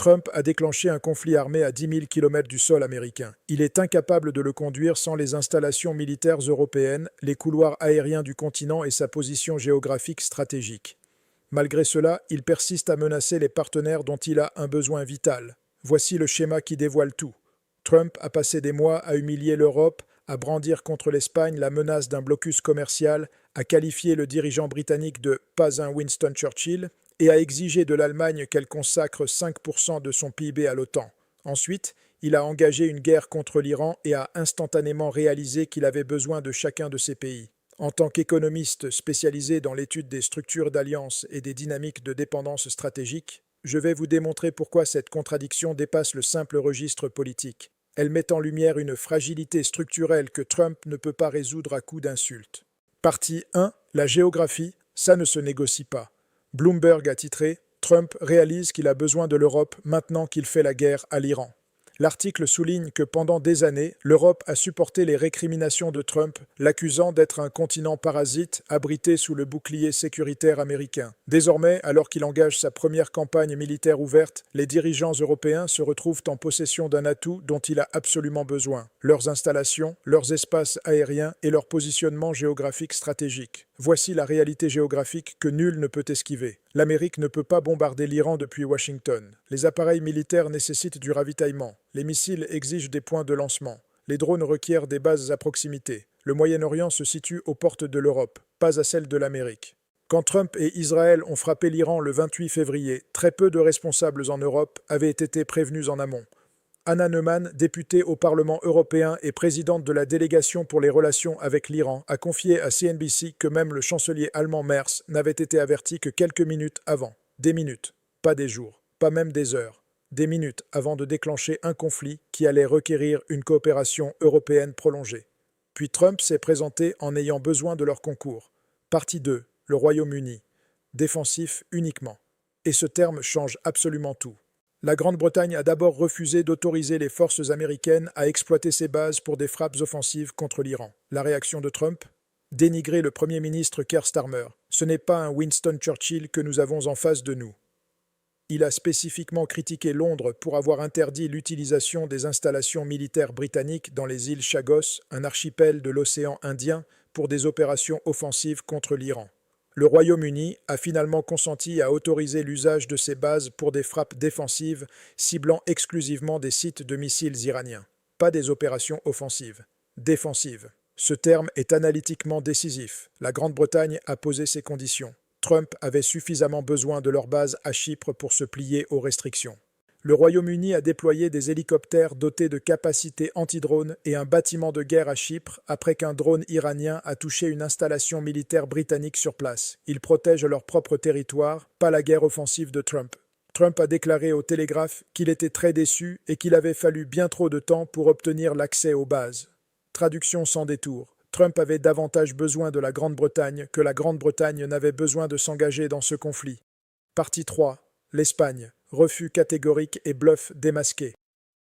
Trump a déclenché un conflit armé à 10 000 km du sol américain. Il est incapable de le conduire sans les installations militaires européennes, les couloirs aériens du continent et sa position géographique stratégique. Malgré cela, il persiste à menacer les partenaires dont il a un besoin vital. Voici le schéma qui dévoile tout. Trump a passé des mois à humilier l'Europe, à brandir contre l'Espagne la menace d'un blocus commercial, à qualifier le dirigeant britannique de « pas un Winston Churchill » et à exiger de l'Allemagne qu'elle consacre 5% de son PIB à l'OTAN. Ensuite, il a engagé une guerre contre l'Iran et a instantanément réalisé qu'il avait besoin de chacun de ces pays. En tant qu'économiste spécialisé dans l'étude des structures d'alliance et des dynamiques de dépendance stratégique, je vais vous démontrer pourquoi cette contradiction dépasse le simple registre politique. Elle met en lumière une fragilité structurelle que Trump ne peut pas résoudre à coups d'insultes. Partie 1. La géographie, ça ne se négocie pas. Bloomberg a titré « Trump réalise qu'il a besoin de l'Europe maintenant qu'il fait la guerre à l'Iran ». L'article souligne que pendant des années, l'Europe a supporté les récriminations de Trump, l'accusant d'être un continent parasite abrité sous le bouclier sécuritaire américain. Désormais, alors qu'il engage sa première campagne militaire ouverte, les dirigeants européens se retrouvent en possession d'un atout dont il a absolument besoin: leurs installations, leurs espaces aériens et leur positionnement géographique stratégique. Voici la réalité géographique que nul ne peut esquiver. L'Amérique ne peut pas bombarder l'Iran depuis Washington. Les appareils militaires nécessitent du ravitaillement. Les missiles exigent des points de lancement. Les drones requièrent des bases à proximité. Le Moyen-Orient se situe aux portes de l'Europe, pas à celles de l'Amérique. Quand Trump et Israël ont frappé l'Iran le 28 février, très peu de responsables en Europe avaient été prévenus en amont. Anna Neumann, députée au Parlement européen et présidente de la délégation pour les relations avec l'Iran, a confié à CNBC que même le chancelier allemand Merz n'avait été averti que quelques minutes avant. Des minutes, pas des jours, pas même des heures. Des minutes avant de déclencher un conflit qui allait requérir une coopération européenne prolongée. Puis Trump s'est présenté en ayant besoin de leur concours. Partie 2, le Royaume-Uni. Défensif uniquement. Et ce terme change absolument tout. La Grande-Bretagne a d'abord refusé d'autoriser les forces américaines à exploiter ses bases pour des frappes offensives contre l'Iran. La réaction de Trump? Dénigrer le Premier ministre Keir Starmer. Ce n'est pas un Winston Churchill que nous avons en face de nous. Il a spécifiquement critiqué Londres pour avoir interdit l'utilisation des installations militaires britanniques dans les îles Chagos, un archipel de l'océan Indien, pour des opérations offensives contre l'Iran. Le Royaume-Uni a finalement consenti à autoriser l'usage de ces bases pour des frappes défensives ciblant exclusivement des sites de missiles iraniens. Pas des opérations offensives, défensives. Ce terme est analytiquement décisif. La Grande-Bretagne a posé ses conditions. Trump avait suffisamment besoin de leur base à Chypre pour se plier aux restrictions. Le Royaume-Uni a déployé des hélicoptères dotés de capacités anti-drones et un bâtiment de guerre à Chypre après qu'un drone iranien a touché une installation militaire britannique sur place. Ils protègent leur propre territoire, pas la guerre offensive de Trump. Trump a déclaré au Télégraphe qu'il était très déçu et qu'il avait fallu bien trop de temps pour obtenir l'accès aux bases. Traduction sans détour. Trump avait davantage besoin de la Grande-Bretagne que la Grande-Bretagne n'avait besoin de s'engager dans ce conflit. Partie 3. L'Espagne. Refus catégorique et bluff démasqué.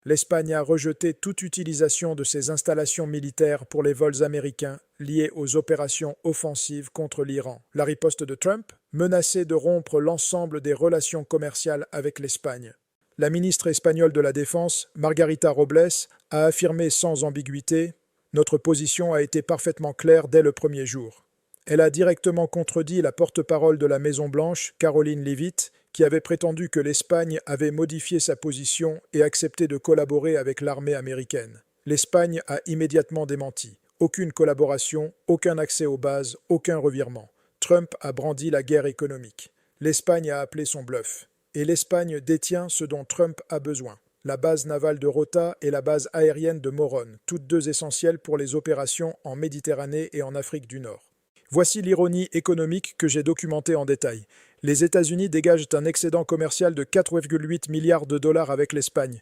L'Espagne a rejeté toute utilisation de ses installations militaires pour les vols américains liés aux opérations offensives contre l'Iran. La riposte de Trump menaçait de rompre l'ensemble des relations commerciales avec l'Espagne. La ministre espagnole de la Défense, Margarita Robles, a affirmé sans ambiguïté « Notre position a été parfaitement claire dès le premier jour ». Elle a directement contredit la porte-parole de la Maison-Blanche, Caroline Leavitt, qui avait prétendu que l'Espagne avait modifié sa position et accepté de collaborer avec l'armée américaine. L'Espagne a immédiatement démenti. Aucune collaboration, aucun accès aux bases, aucun revirement. Trump a brandi la guerre économique. L'Espagne a appelé son bluff. Et l'Espagne détient ce dont Trump a besoin. La base navale de Rota et la base aérienne de Morón, toutes deux essentielles pour les opérations en Méditerranée et en Afrique du Nord. Voici l'ironie économique que j'ai documentée en détail. Les États-Unis dégagent un excédent commercial de 4,8 milliards de dollars avec l'Espagne.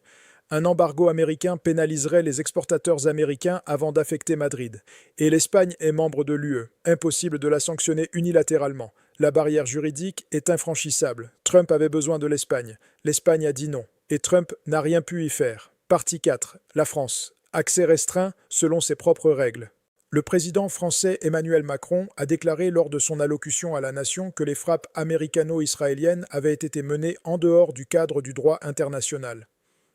Un embargo américain pénaliserait les exportateurs américains avant d'affecter Madrid. Et l'Espagne est membre de l'UE. Impossible de la sanctionner unilatéralement. La barrière juridique est infranchissable. Trump avait besoin de l'Espagne. L'Espagne a dit non. Et Trump n'a rien pu y faire. Partie 4. La France. Accès restreint selon ses propres règles. Le président français Emmanuel Macron a déclaré lors de son allocution à la nation que les frappes américano-israéliennes avaient été menées en dehors du cadre du droit international.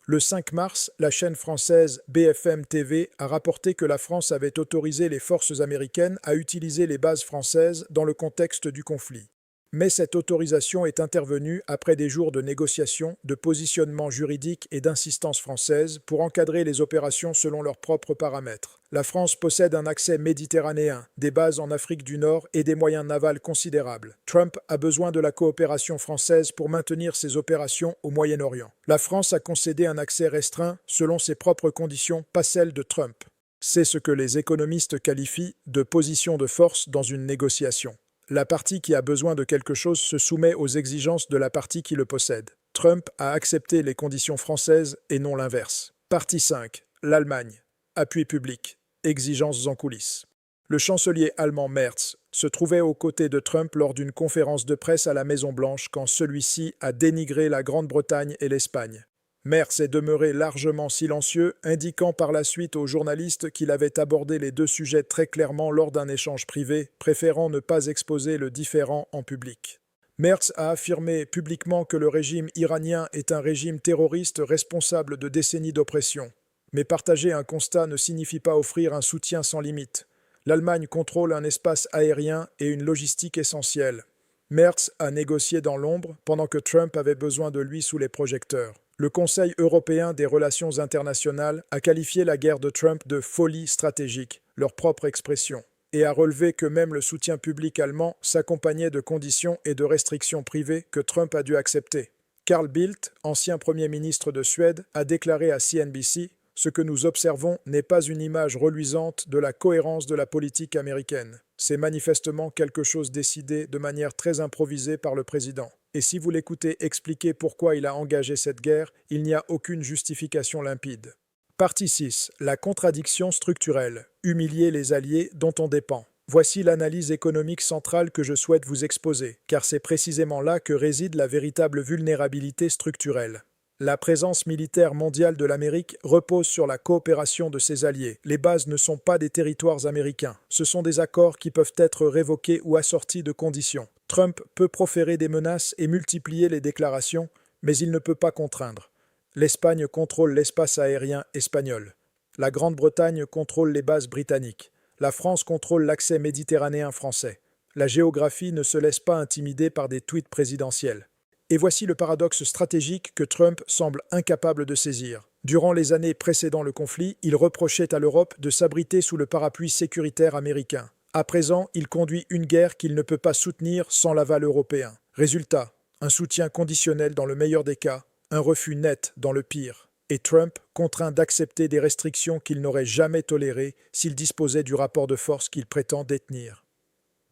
Le 5 mars, la chaîne française BFM TV a rapporté que la France avait autorisé les forces américaines à utiliser les bases françaises dans le contexte du conflit. Mais cette autorisation est intervenue après des jours de négociations, de positionnement juridique et d'insistance française pour encadrer les opérations selon leurs propres paramètres. La France possède un accès méditerranéen, des bases en Afrique du Nord et des moyens navals considérables. Trump a besoin de la coopération française pour maintenir ses opérations au Moyen-Orient. La France a concédé un accès restreint selon ses propres conditions, pas celles de Trump. C'est ce que les économistes qualifient de position de force dans une négociation. La partie qui a besoin de quelque chose se soumet aux exigences de la partie qui le possède. Trump a accepté les conditions françaises et non l'inverse. Partie 5. L'Allemagne. Appui public. Exigences en coulisses. Le chancelier allemand Merz se trouvait aux côtés de Trump lors d'une conférence de presse à la Maison-Blanche quand celui-ci a dénigré la Grande-Bretagne et l'Espagne. Merz est demeuré largement silencieux, indiquant par la suite aux journalistes qu'il avait abordé les deux sujets très clairement lors d'un échange privé, préférant ne pas exposer le différend en public. Merz a affirmé publiquement que le régime iranien est un régime terroriste responsable de décennies d'oppression. Mais partager un constat ne signifie pas offrir un soutien sans limite. L'Allemagne contrôle un espace aérien et une logistique essentielle. Merz a négocié dans l'ombre pendant que Trump avait besoin de lui sous les projecteurs. Le Conseil européen des relations internationales a qualifié la guerre de Trump de folie stratégique, leur propre expression, et a relevé que même le soutien public allemand s'accompagnait de conditions et de restrictions privées que Trump a dû accepter. Carl Bildt, ancien Premier ministre de Suède, a déclaré à CNBC « Ce que nous observons n'est pas une image reluisante de la cohérence de la politique américaine. C'est manifestement quelque chose décidé de manière très improvisée par le président. Et si vous l'écoutez expliquer pourquoi il a engagé cette guerre, il n'y a aucune justification limpide. » Partie 6. La contradiction structurelle. Humilier les alliés dont on dépend. Voici l'analyse économique centrale que je souhaite vous exposer, car c'est précisément là que réside la véritable vulnérabilité structurelle. La présence militaire mondiale de l'Amérique repose sur la coopération de ses alliés. Les bases ne sont pas des territoires américains. Ce sont des accords qui peuvent être révoqués ou assortis de conditions. Trump peut proférer des menaces et multiplier les déclarations, mais il ne peut pas contraindre. L'Espagne contrôle l'espace aérien espagnol. La Grande-Bretagne contrôle les bases britanniques. La France contrôle l'accès méditerranéen français. La géographie ne se laisse pas intimider par des tweets présidentiels. Et voici le paradoxe stratégique que Trump semble incapable de saisir. Durant les années précédant le conflit, il reprochait à l'Europe de s'abriter sous le parapluie sécuritaire américain. À présent, il conduit une guerre qu'il ne peut pas soutenir sans l'aval européen. Résultat, un soutien conditionnel dans le meilleur des cas, un refus net dans le pire. Et Trump contraint d'accepter des restrictions qu'il n'aurait jamais tolérées s'il disposait du rapport de force qu'il prétend détenir.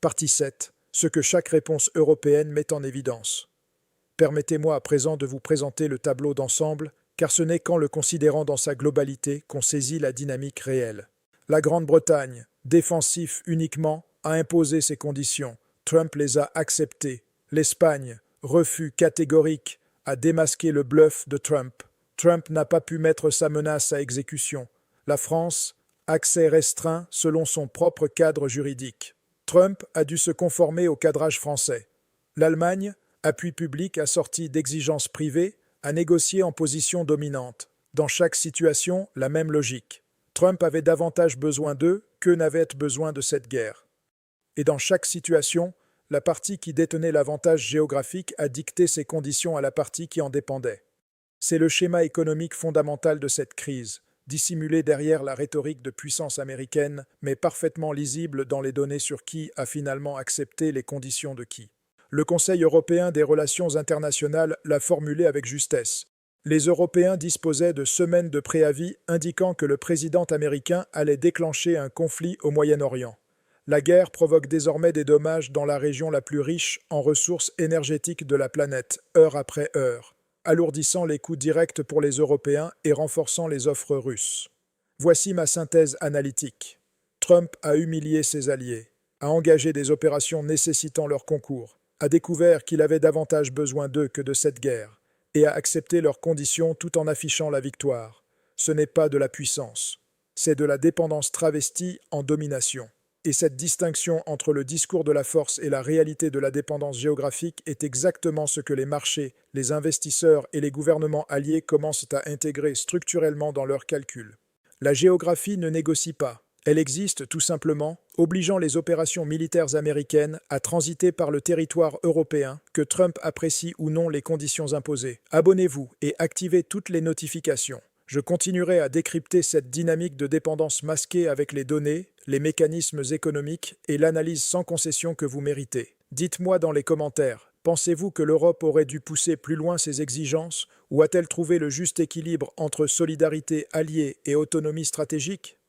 Partie 7. Ce que chaque réponse européenne met en évidence. Permettez-moi à présent de vous présenter le tableau d'ensemble, car ce n'est qu'en le considérant dans sa globalité qu'on saisit la dynamique réelle. La Grande-Bretagne, défensif uniquement, a imposé ses conditions. Trump les a acceptées. L'Espagne, refus catégorique, a démasqué le bluff de Trump. Trump n'a pas pu mettre sa menace à exécution. La France, accès restreint selon son propre cadre juridique. Trump a dû se conformer au cadrage français. L'Allemagne, appui public assorti d'exigences privées, a négocié en position dominante. Dans chaque situation, la même logique. Trump avait davantage besoin d'eux qu'eux n'avaient besoin de cette guerre. Et dans chaque situation, la partie qui détenait l'avantage géographique a dicté ses conditions à la partie qui en dépendait. C'est le schéma économique fondamental de cette crise, dissimulé derrière la rhétorique de puissance américaine, mais parfaitement lisible dans les données sur qui a finalement accepté les conditions de qui. Le Conseil européen des relations internationales l'a formulé avec justesse. Les Européens disposaient de semaines de préavis indiquant que le président américain allait déclencher un conflit au Moyen-Orient. La guerre provoque désormais des dommages dans la région la plus riche en ressources énergétiques de la planète, heure après heure, alourdissant les coûts directs pour les Européens et renforçant les offres russes. Voici ma synthèse analytique. Trump a humilié ses alliés, a engagé des opérations nécessitant leur concours, a découvert qu'il avait davantage besoin d'eux que de cette guerre, et a accepté leurs conditions tout en affichant la victoire. Ce n'est pas de la puissance, c'est de la dépendance travestie en domination. Et cette distinction entre le discours de la force et la réalité de la dépendance géographique est exactement ce que les marchés, les investisseurs et les gouvernements alliés commencent à intégrer structurellement dans leurs calculs. La géographie ne négocie pas. Elle existe tout simplement, obligeant les opérations militaires américaines à transiter par le territoire européen, que Trump apprécie ou non les conditions imposées. Abonnez-vous et activez toutes les notifications. Je continuerai à décrypter cette dynamique de dépendance masquée avec les données, les mécanismes économiques et l'analyse sans concession que vous méritez. Dites-moi dans les commentaires, pensez-vous que l'Europe aurait dû pousser plus loin ses exigences ou a-t-elle trouvé le juste équilibre entre solidarité alliée et autonomie stratégique ?